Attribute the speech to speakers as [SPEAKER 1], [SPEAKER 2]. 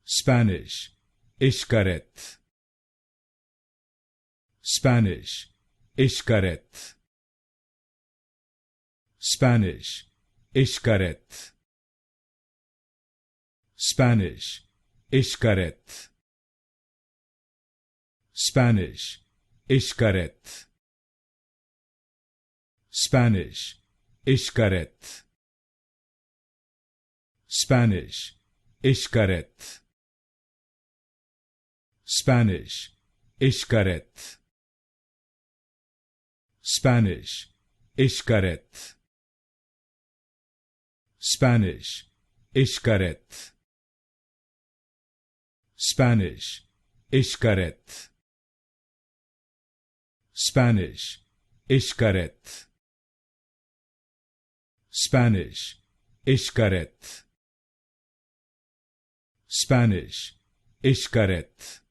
[SPEAKER 1] Spanish, Xcaret. Spanish, Xcaret. Spanish, Xcaret. Spanish, Xcaret. Spanish, Xcaret. Spanish, Xcaret. Spanish, Xcaret. Spanish, Xcaret. Spanish, Xcaret. Spanish, Xcaret. Spanish, Xcaret. Spanish, Xcaret. Spanish, Xcaret. Spanish, Xcaret.